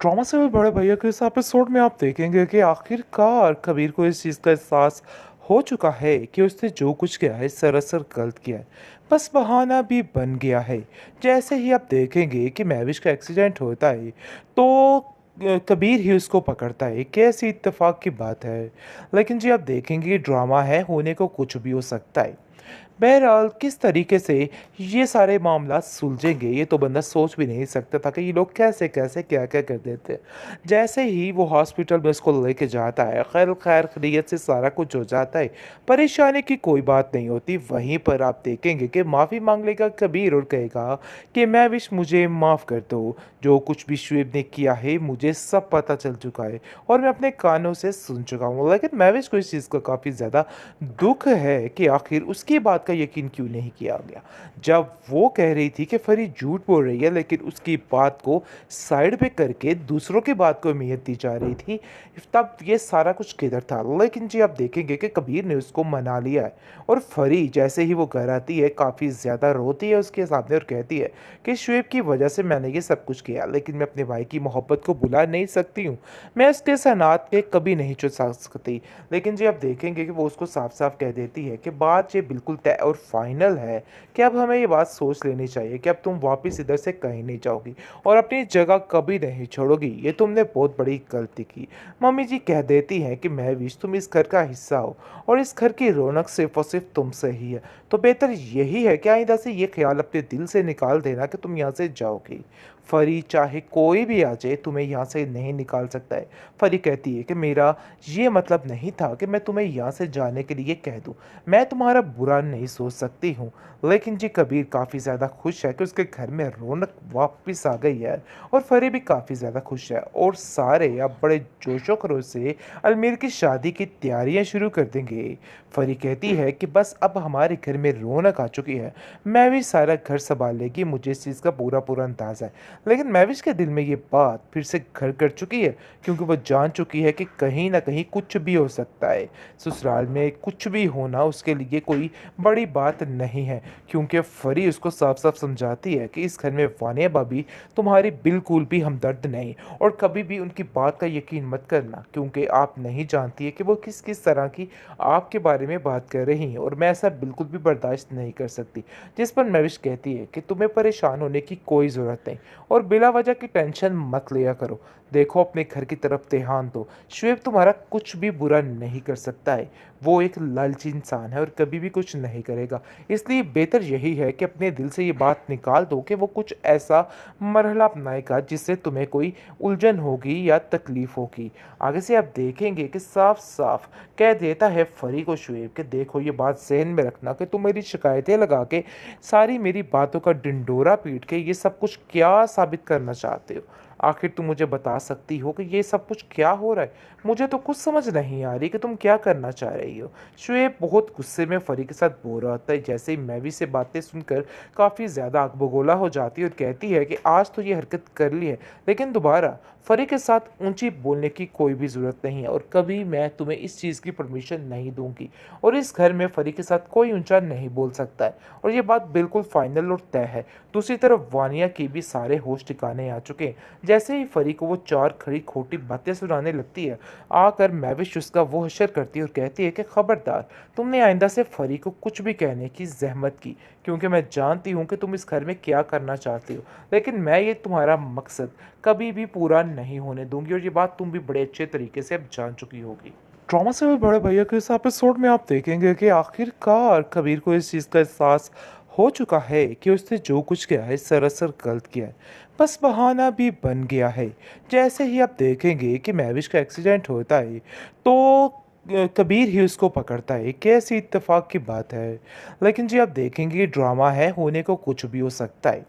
Trauma से हुए बड़े भैया के इस एपिसोड में आप देखेंगे कि आखिरकार कबीर को इस चीज़ का एहसास हो चुका है कि उसने जो कुछ किया है सरासर गलत किया है। बस बहाना भी बन गया है। जैसे ही आप देखेंगे कि महविश का एक्सीडेंट होता है तो कबीर ही उसको पकड़ता है। कैसी इत्तेफाक की बात है। लेकिन जी आप देखेंगे ड्रामा है, होने को कुछ भी हो सकता है। बहरहाल किस तरीके से ये सारे मामला सुलझेंगे ये तो बंदा सोच भी नहीं सकता था कि ये लोग कैसे कैसे क्या क्या कर देते हैं। जैसे ही वो हॉस्पिटल में उसको लेके जाता है, खैर खैर खैरियत से सारा कुछ हो जाता है। परेशानी की कोई बात नहीं होती। वहीं पर आप देखेंगे कि माफ़ी मांग लेगा कबीर और कहेगा कि मैं विश मुझे माफ़ कर दो। जो कुछ भी शुएब ने किया है मुझे सब पता चल चुका है और मैं अपने कानों से सुन चुका हूँ। लेकिन महविश को इस चीज़ का काफ़ी ज़्यादा दुख है कि आखिर उसकी बात का यकीन क्यों नहीं किया गया। जब वो कह रही थी कि फरी झूठ बोल रही है, लेकिन उसकी बात को साइड पे करके दूसरों की बात को अहमियत दी जा रही थी, तब ये सारा कुछ किधर था। लेकिन जी आप देखेंगे कि कबीर ने उसको मना लिया है और फरी जैसे ही वो घर आती है काफ़ी ज़्यादा रोती है उसके सामने और कहती है कि शुएब की वजह से मैंने ये सब कुछ किया, लेकिन मैं अपने भाई की मोहब्बत को भुला नहीं सकती हूँ। मैं उसके सनात के कभी नहीं छुड़ा सकती। लेकिन जी आप देखेंगे कि वो उसको साफ-साफ कह देती है कि बात ये बिल्कुल तय और फाइनल है कि अब हमें ये बात सोच लेनी चाहिए कि अब तुम वापस इधर से कहीं नहीं जाओगी और अपनी जगह कभी नहीं छोड़ोगी। ये तुमने बहुत बड़ी गलती की। मम्मी जी कह देती हैं कि महविश तुम इस घर का हिस्सा हो और इस घर की रौनक सिर्फ और सिर्फ तुमसे ही है। तो बेहतर यही है कि आइंदा से ये ख्याल अपने दिल से निकाल देना कि तुम यहाँ से जाओगी। फरी चाहे कोई भी आ जाए तुम्हें यहाँ से नहीं निकाल सकता है। फरी कहती है कि मेरा ये मतलब नहीं था कि मैं तुम्हें यहाँ से जाने के लिए कह दूँ। मैं तुम्हारा बुरा नहीं सोच सकती हूँ। लेकिन जी कबीर काफ़ी ज़्यादा खुश है कि उसके घर में रौनक वापस आ गई है और फरी भी काफ़ी ज़्यादा खुश है और सारे अब बड़े जोशो खरोश से अलमीर की शादी की तैयारियां शुरू कर देंगे। फरी कहती है कि बस अब हमारे घर में रौनक आ चुकी है। मैं भी सारा घर संभाल लेगी, मुझे इस चीज़ का पूरा पूरा अंदाज़ा है। लेकिन महविश के दिल में ये बात फिर से घर कर चुकी है, क्योंकि वो जान चुकी है कि कहीं न कहीं कुछ भी हो सकता है। ससुराल में कुछ भी होना उसके लिए कोई बड़ी बात नहीं है, क्योंकि फरी उसको साफ-साफ समझाती है कि इस घर में वानिया भाभी तुम्हारी बिल्कुल भी हमदर्द नहीं और कभी भी उनकी बात का यकीन मत करना, क्योंकि आप नहीं जानती है कि वो किस-किस तरह की आपके बारे में बात कर रही हैं और मैं ऐसा बिल्कुल भी बर्दाश्त नहीं कर सकती। जिस पर महविश कहती है कि तुम्हें परेशान होने की कोई ज़रूरत नहीं और बिला वजह की टेंशन मत लिया करो। देखो अपने घर की तरफ ध्यान दो। शुएब तुम्हारा कुछ भी बुरा नहीं कर सकता है। वो एक लालची इंसान है और कभी भी कुछ नहीं करेगा। इसलिए बेहतर यही है कि अपने दिल से ये बात निकाल दो कि वो कुछ ऐसा मरहला अपनाएगा जिससे तुम्हें कोई उलझन होगी या तकलीफ होगी। आगे से आप देखेंगे कि साफ-साफ कह देता है फरी को शुएब कि देखो ये बात ज़हन में रखना कि तुम मेरी शिकायतें लगा के सारी मेरी बातों का ढिंढोरा पीट के ये सब कुछ क्या साबित करना चाहते हो? आखिर तुम मुझे बता सकती हो कि ये सब कुछ क्या हो रहा है? मुझे तो कुछ समझ नहीं आ रही कि तुम क्या करना चाह रही हो। शुएब बहुत गुस्से में फरी के साथ बोल रहा होता है। जैसे ही मैवी से बातें सुनकर काफ़ी ज़्यादा आग बगोला हो जाती है और कहती है कि आज तो ये हरकत कर ली है, लेकिन दोबारा फरी के साथ ऊंची बोलने की कोई भी ज़रूरत नहीं है और कभी मैं तुम्हें इस चीज़ की परमिशन नहीं दूंगी और इस घर में फरी के साथ कोई ऊंचा नहीं बोल सकता है और ये बात बिल्कुल फाइनल और तय है। दूसरी तरफ वानिया की भी सारे होश ठिकाने आ चुके हैं। जैसे ही फरी को वो चार खड़ी खोटी बातें सुनाने लगती है, आकर मैविश उसका वो हशर करती है और कहती है कि खबरदार, तुमने आइंदा से फरी को कुछ भी कहने की जहमत की, क्योंकि मैं जानती हूँ कि तुम इस घर में क्या करना चाहती हो, लेकिन मैं ये तुम्हारा मकसद कभी भी पूरा नहीं होने दूंगी और ये बात तुम भी बड़े अच्छे तरीके से अब जान चुकी होगी। ड्रामा से हुए बड़े भैया के इस एपिसोड में आप देखेंगे कि आखिरकार कबीर को इस चीज़ का एहसास हो चुका है कि उसने जो कुछ किया है सरासर गलत किया है। बस बहाना भी बन गया है। जैसे ही आप देखेंगे कि महविश का एक्सीडेंट होता है तो कबीर ही उसको पकड़ता है। कैसी इत्तेफाक की बात है। लेकिन जी आप देखेंगे ड्रामा है, होने को कुछ भी हो सकता है।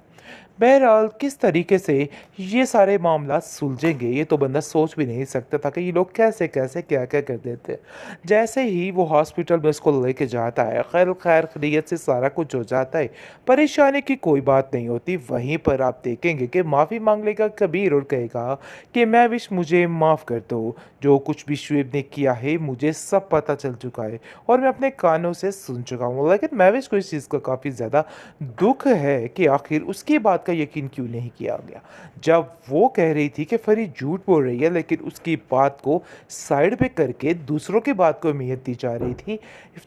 बहरहाल किस तरीके से ये सारे मामला सुलझेंगे ये तो बंदा सोच भी नहीं सकता था कि ये लोग कैसे कैसे क्या क्या कर देते हैं। जैसे ही वो हॉस्पिटल में उसको लेके जाता है, खैर खैर खैरियत से सारा कुछ हो जाता है। परेशानी की कोई बात नहीं होती। वहीं पर आप देखेंगे कि माफ़ी मांग लेगा कबीर और कहेगा कि मैं विश मुझे माफ़ कर दो। जो कुछ भी शुएब ने किया है मुझे सब पता चल चुका है और मैं अपने कानों से सुन चुका हूँ। लेकिन महविश को इस चीज़ का काफ़ी ज़्यादा दुख है कि आखिर उसकी बात का यकीन क्यों नहीं किया गया? जब वो कह रही थी कि फरी झूठ बोल रही है, लेकिन उसकी बात को साइड पे करके दूसरों की बात को अहमियत दी जा रही थी,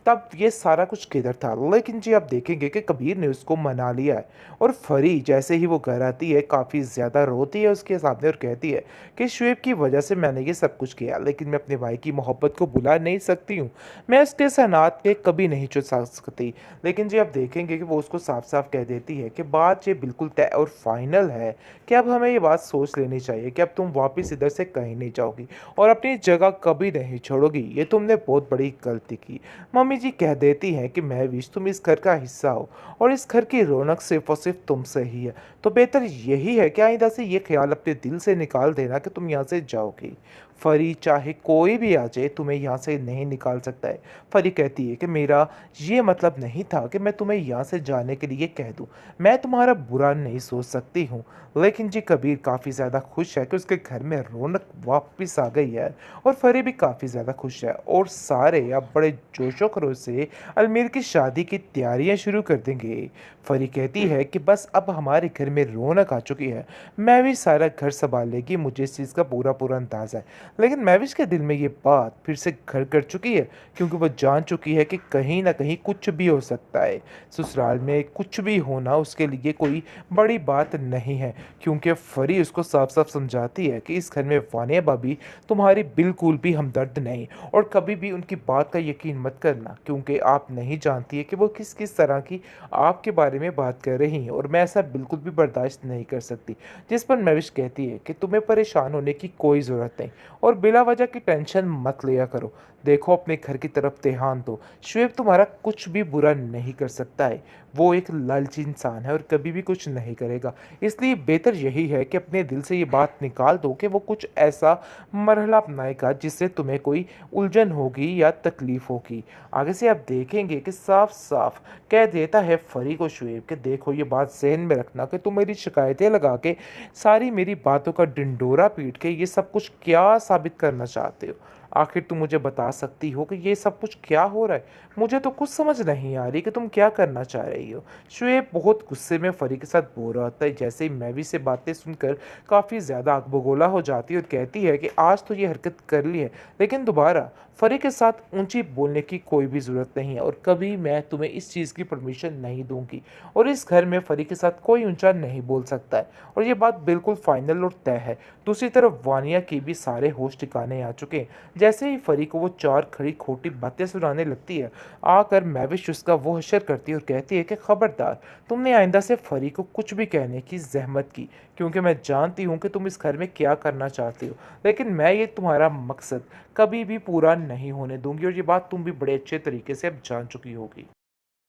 तब ये सारा कुछ किधर था? लेकिन जी आप देखेंगे कि कबीर ने उसको मना लिया है और फरी जैसे ही वो घर आती है, काफ़ी ज़्यादा रोती है उसके सामने और कहती है कि शुएब की वजह से मैंने ये सब कुछ किया, लेकिन मैं अपने भाई की मोहब्बत को भुला नहीं सकती हूँ। मैं उसके सनात पे कभी नहीं चुरा सकती। लेकिन जी आप देखेंगे कि वो उसको साफ-साफ कह देती है कि बात ये बिल्कुल तय और फाइनल है कि अब हमें ये बात सोच लेनी चाहिए कि अब तुम वापस इधर से कहीं नहीं जाओगी और अपनी जगह कभी नहीं छोड़ोगी। ये तुमने बहुत बड़ी गलती की। मम्मी जी कह देती हैं कि महविश तुम इस घर का हिस्सा हो और इस घर की रौनक सिर्फ़ और सिर्फ़ तुमसे ही है। तो बेहतर यही है कि आइंदा से ये ख़्याल अपने दिल से निकाल देना कि तुम यहाँ से जाओगी। फरी चाहे कोई भी आ जाए तुम्हें यहाँ से नहीं निकाल सकता है। फरी कहती है कि मेरा ये मतलब नहीं था कि मैं तुम्हें यहाँ से जाने के लिए कह दूँ। मैं तुम्हारा बुरा नहीं सोच सकती हूँ। लेकिन जी कबीर काफ़ी ज़्यादा खुश है कि उसके घर में रौनक वापस आ गई है और फरी भी काफ़ी ज़्यादा खुश है और सारे अब बड़े जोशो खरोश से अलमीर की शादी की तैयारियां शुरू कर देंगे। फरी कहती है कि बस अब हमारे घर में रौनक आ चुकी है। महविश सारा घर संभाल लेगी, मुझे इस चीज़ का पूरा पूरा अंदाज़ा है। लेकिन महविश के दिल में ये बात फिर से घर कर चुकी है, क्योंकि वो जान चुकी है कि कहीं ना कहीं कुछ भी हो सकता है। ससुराल में कुछ भी होना उसके लिए कोई बड़ी बात नहीं है, क्योंकि फरी उसको साफ साफ समझाती है कि इस घर में वानिया भाभी तुम्हारी बिल्कुल भी हमदर्द नहीं और कभी भी उनकी बात का यकीन मत करना, क्योंकि आप नहीं जानती है कि वो किस किस तरह की आपके बारे में बात कर रही हैं और मैं ऐसा बिल्कुल भी बर्दाश्त नहीं कर सकती। जिस पर महविश कहती है कि तुम्हें परेशान होने की कोई ज़रूरत नहीं और बिला वजह की टेंशन मत लिया करो। देखो अपने घर की तरफ ध्यान दो। शुएब तुम्हारा कुछ भी बुरा नहीं कर सकता है। वो एक लालची इंसान है और कभी भी कुछ नहीं करेगा। इसलिए बेहतर यही है कि अपने दिल से ये बात निकाल दो कि वो कुछ ऐसा मरहला अपनाएगा जिससे तुम्हें कोई उलझन होगी या तकलीफ होगी। आगे से आप देखेंगे कि साफ साफ कह देता है फरी को शुएब कि देखो ये बात ज़हन में रखना कि तुम मेरी शिकायतें लगा के सारी मेरी बातों का ढिंढोरा पीट के ये सब कुछ क्या साबित करना चाहते हो? आखिर तुम मुझे बता सकती हो कि ये सब कुछ क्या हो रहा है? मुझे तो कुछ समझ नहीं आ रही कि तुम क्या करना चाह रही हो। शुएब बहुत गुस्से में फरी के साथ बोल रहा होता है, जैसे ही मैवी से बातें सुनकर काफ़ी ज़्यादा आग बगोला हो जाती है और कहती है कि आज तो ये हरकत कर ली है, लेकिन दोबारा फरी के साथ ऊंची बोलने की कोई भी ज़रूरत नहीं है और कभी मैं तुम्हें इस चीज़ की परमिशन नहीं दूंगी और इस घर में फरी के साथ कोई ऊंचा नहीं बोल सकता है और ये बात बिल्कुल फाइनल और तय है। दूसरी तरफ वानिया की भी सारे होश ठिकाने आ चुके हैं। जैसे ही फरी को वो चार खड़ी खोटी बातें सुनाने लगती है, आकर महविश उसका वो हशर करती है और कहती है कि खबरदार, तुमने आइंदा से फरी को कुछ भी कहने की जहमत की, क्योंकि मैं जानती हूँ कि तुम इस घर में क्या करना चाहती हो, लेकिन मैं ये तुम्हारा मकसद कभी भी पूरा नहीं होने दूंगी और ये बात तुम भी बड़े अच्छे तरीके से अब जान चुकी होगी।